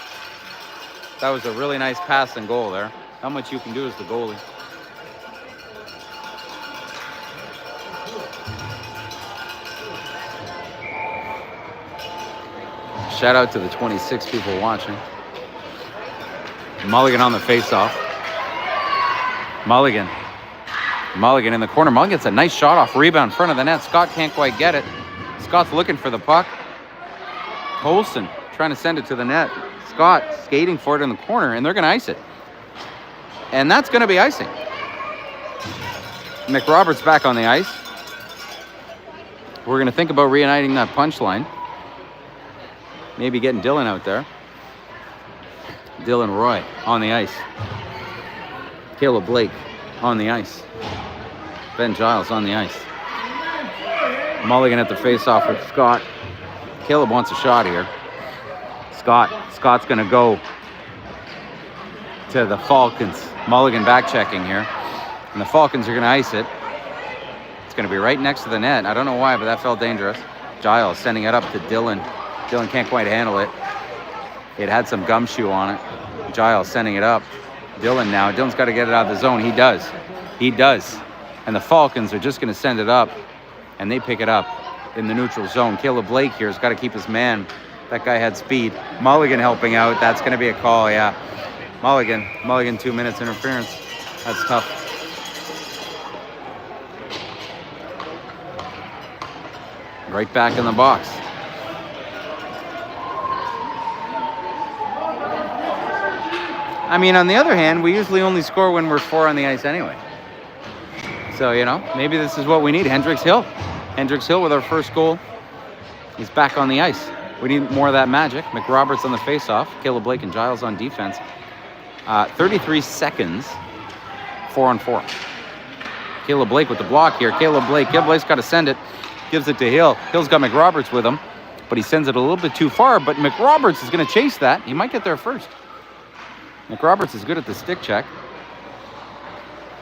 That was a really nice pass and goal there. How much you can do as the goalie. Shout out to the 26 people watching. Mulligan on the face-off. Mulligan in the corner. Mulligan gets a nice shot off rebound in front of the net. Scott can't quite get it. Scott's looking for the puck. Colson trying to send it to the net. Scott skating for it in the corner, and they're going to ice it. And that's going to be icing. McRoberts back on the ice. We're going to think about reuniting that punchline. Maybe getting Dylan out there. Dylan Roy on the ice. Caleb Blake on the ice. Ben Giles on the ice. Mulligan at the face-off with Scott. Caleb wants a shot here. Scott's going to go to the Falcons. Mulligan back checking here. And the Falcons are going to ice it. It's going to be right next to the net. I don't know why, but that felt dangerous. Giles sending it up to Dylan. Dylan can't quite handle it. It had some gumshoe on it. Giles sending it up. Dylan now. Dylan's got to get it out of the zone. He does. He does. And the Falcons are just going to send it up. And they pick it up in the neutral zone. Caleb Blake here has got to keep his man. That guy had speed. Mulligan helping out. That's going to be a call, yeah. Mulligan 2 minutes interference. That's tough. Right back in the box. I mean, on the other hand, we usually only score when we're 4 on the ice anyway. So, you know, maybe this is what we need. Hendricks Hill with our first goal. He's back on the ice. We need more of that magic. McRoberts on the face-off. Caleb Blake and Giles on defense. 33 seconds, 4-on-4. Caleb Blake with the block here. Caleb Blake's got to send it. Gives it to Hill. Hill's got McRoberts with him, but he sends it a little bit too far. But McRoberts is going to chase that. He might get there first. McRoberts is good at the stick check.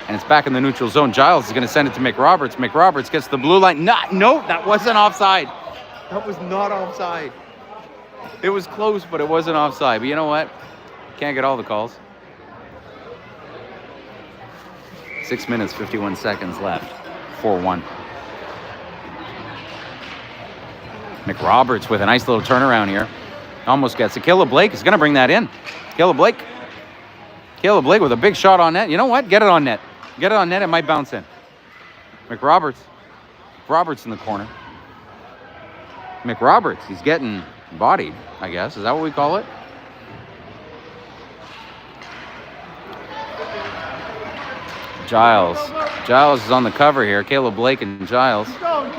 And it's back in the neutral zone. Giles is going to send it to McRoberts. McRoberts gets the blue line. No, that wasn't offside. That was not offside. It was close, but it wasn't offside. But you know what? Can't get all the calls. 6 minutes, 51 seconds left. 4-1. McRoberts with a nice little turnaround here. Almost gets it. Caleb Blake is going to bring that in. Caleb Blake with a big shot on net. You know what? Get it on net. Get it on net. It might bounce in. McRoberts in the corner. McRoberts, he's getting bodied, I guess. Is that what we call it? Giles is on the cover here. Caleb Blake and Giles. Keep going.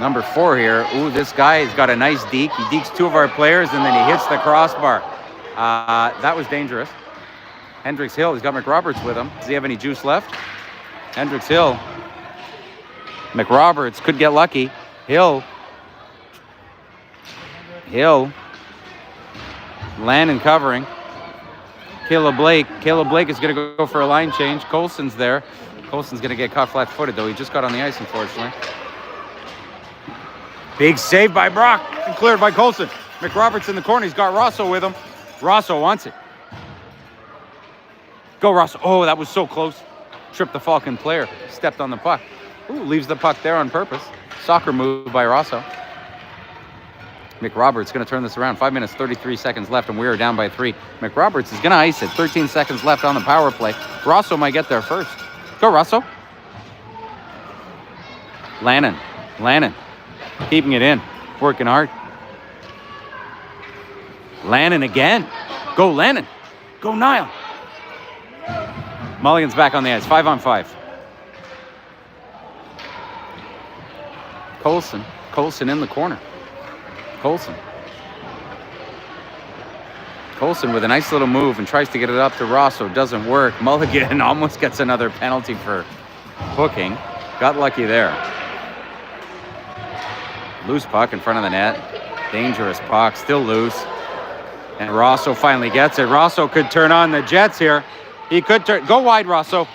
Number 4 here. Ooh, this guy has got a nice deke. He dekes 2 of our players, and then he hits the crossbar. That was dangerous. Hendricks Hill, he's got McRoberts with him. Does he have any juice left? Hendricks Hill. McRoberts could get lucky. Hill. Landon covering. Caleb Blake is going to go for a line change. Colson's there. Colson's going to get caught flat-footed, though. He just got on the ice, unfortunately. Big save by Brock and cleared by Colson. McRoberts in the corner. He's got Rosso with him. Rosso wants it. Go, Rosso. Oh, that was so close. Tripped the Falcon player. Stepped on the puck. Ooh, leaves the puck there on purpose. Soccer move by Rosso. McRoberts going to turn this around. 5 minutes, 33 seconds left, and we are down by 3. McRoberts is going to ice it. 13 seconds left on the power play. Rosso might get there first. Go, Rosso. Lannon. Keeping it in. Working hard. Lannon again. Go, Lannon. Go, Niall. Mulligan's back on the ice. 5-on-5. Colson in the corner. Colson with a nice little move and tries to get it up to Rosso. Doesn't work. Mulligan almost gets another penalty for hooking. Got lucky there. Loose puck in front of the net. Dangerous puck. Still loose. And Rosso finally gets it. Rosso could turn on the Jets here. He could turn. Go wide, Rosso.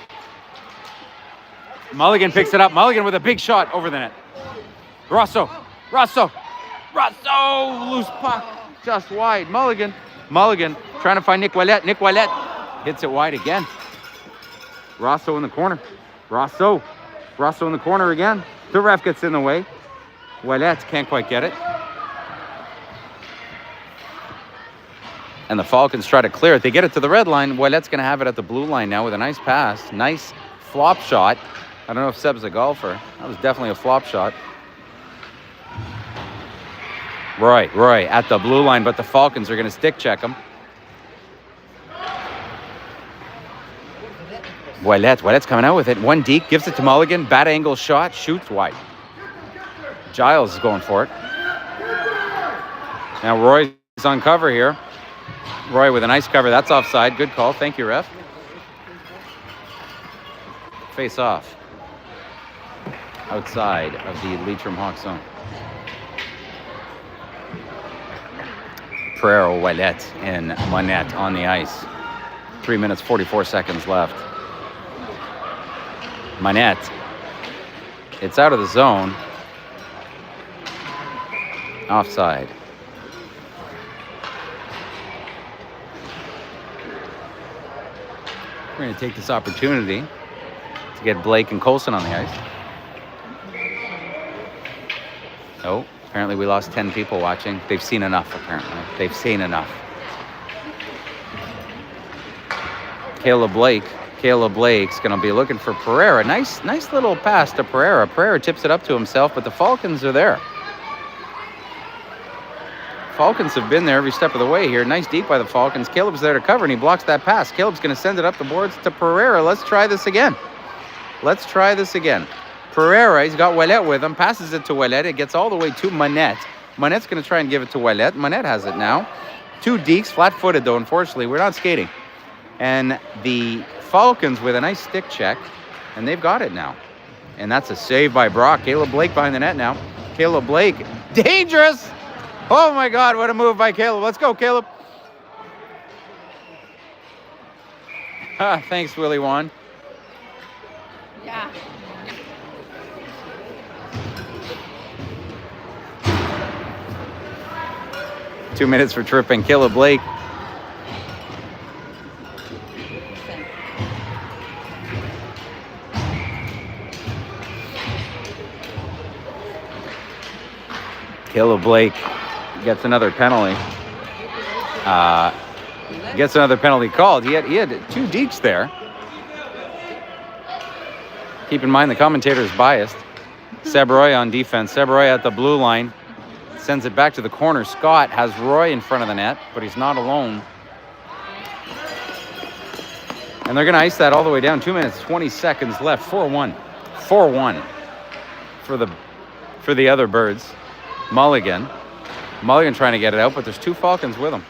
Mulligan picks it up. Mulligan with a big shot over the net. Rosso. Loose puck. Just wide. Mulligan trying to find Nick Ouellet. Nick Ouellet hits it wide again. Rosso in the corner. Rosso in the corner again. The ref gets in the way. Ouellet can't quite get it. And the Falcons try to clear it. They get it to the red line. Ouellet's going to have it at the blue line now with a nice pass. Nice flop shot. I don't know if Seb's a golfer. That was definitely a flop shot. Roy at the blue line, but the Falcons are going to stick check him. Ouellet's coming out with it. One deep, gives it to Mulligan. Bad angle shot, shoots wide. Giles is going for it. Now Roy's on cover here. Roy with a nice cover. That's offside. Good call. Thank you, ref. Face off. Outside of the Leitrim Hawks zone. Pereira, Ouellet, and Monette on the ice. 3 minutes, 44 seconds left. Monette. It's out of the zone. Offside. We're going to take this opportunity to get Blake and Colson on the ice. Oh, apparently we lost 10 people watching. They've seen enough, apparently. They've seen enough. Caleb Blake's going to be looking for Pereira. Nice little pass to Pereira. Pereira tips it up to himself, but the Falcons are there. Falcons have been there every step of the way here. Nice deep by the Falcons. Caleb's there to cover, and he blocks that pass. Caleb's going to send it up the boards to Pereira. Let's try this again. Pereira, he's got Ouellet with him, passes it to Ouellet. It gets all the way to Monette. Monette's going to try and give it to Ouellet. Monette has it now. 2 deeks, flat-footed though, unfortunately. We're not skating. And the Falcons with a nice stick check, and they've got it now. And that's a save by Brock. Caleb Blake behind the net now. Caleb Blake, dangerous! Oh my God, what a move by Caleb. Let's go, Caleb. Thanks, Willie Wan. Yeah. Two minutes for tripping. Caleb Blake. Caleb Blake gets another penalty. Gets another penalty called. He had 2 deeks there. Keep in mind the commentator is biased. Seb Roy on defense. Seb Roy at the blue line. Sends it back to the corner. Scott has Roy in front of the net, but he's not alone. And they're going to ice that all the way down. 2 minutes, 20 seconds left. 4-1. 4-1 for the other Birds. Mulligan trying to get it out, but there's 2 Falcons with him.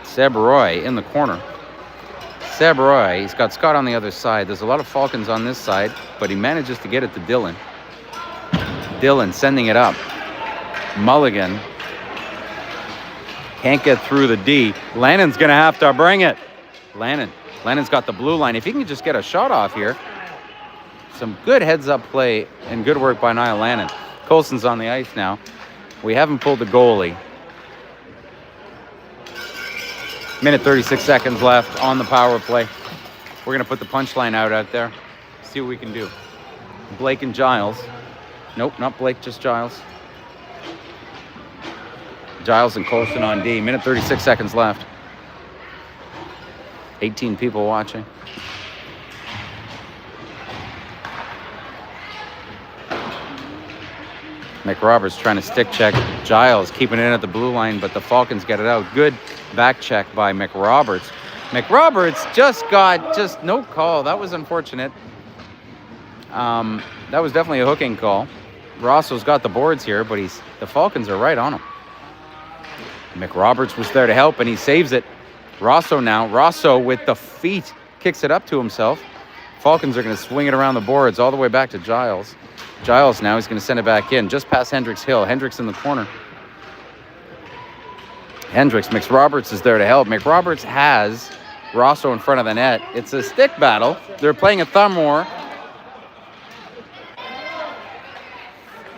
Seb Roy in the corner. Seb Roy, he's got Scott on the other side. There's a lot of Falcons on this side, but he manages to get it to Dylan. Dylan sending it up. Mulligan can't get through the D. Lannon's going to have to bring it. Lannon's got the blue line. If he can just get a shot off here. Some good heads-up play and good work by Niall Lannon. Colson's on the ice now. We haven't pulled the goalie. Minute 36 seconds left on the power play. We're going to put the punchline out there. See what we can do. Blake and Giles. Nope, not Blake, just Giles. Giles and Colson on D. Minute 36 seconds left. 18 people watching. McRoberts trying to stick check. Giles keeping it in at the blue line, but the Falcons get it out. Good back check by McRoberts. McRoberts just no call. That was unfortunate. That was definitely a hooking call. Rosso's got the boards here, but the Falcons are right on him. McRoberts was there to help, and he saves it. Rosso now. Rosso with the feet kicks it up to himself. Falcons are going to swing it around the boards all the way back to Giles. Giles now, he's going to send it back in, just past Hendricks Hill. Hendricks in the corner. Hendricks, McRoberts is there to help. McRoberts has Rosso in front of the net. It's a stick battle. They're playing a thumb war.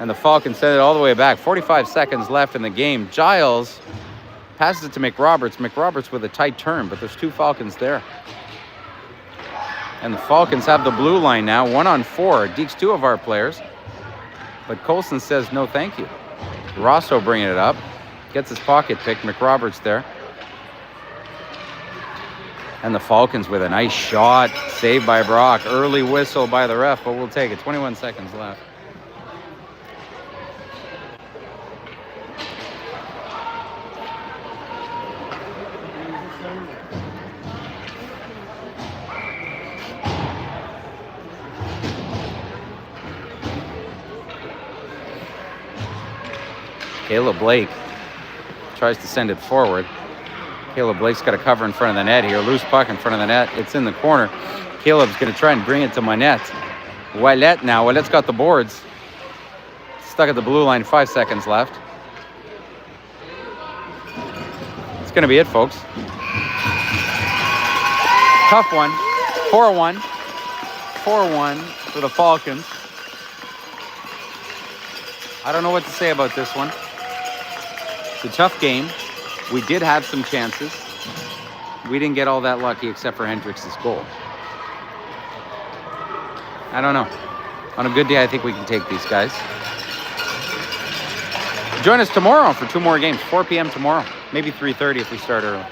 And the Falcons send it all the way back. 45 seconds left in the game. Giles passes it to McRoberts. McRoberts with a tight turn, but there's two Falcons there. And the Falcons have the blue line now, 1-on-4. Deeks two of our players. But Colson says no thank you. Rosso bringing it up. Gets his pocket picked. McRoberts there. And the Falcons with a nice shot. Saved by Brock. Early whistle by the ref, but we'll take it. 21 seconds left. Caleb Blake tries to send it forward. Caleb Blake's got a cover in front of the net here. Loose puck in front of the net. It's in the corner. Caleb's going to try and bring it to Monette. Ouellette now. Ouellette's got the boards. Stuck at the blue line. 5 seconds left. It's going to be it, folks. Tough one. 4-1. 4-1 for the Falcons. I don't know what to say about this one. It's a tough game. We did have some chances. We didn't get all that lucky except for Hendricks' goal. I don't know. On a good day, I think we can take these guys. Join us tomorrow for 2 more games. 4 p.m. tomorrow. Maybe 3:30 if we start early.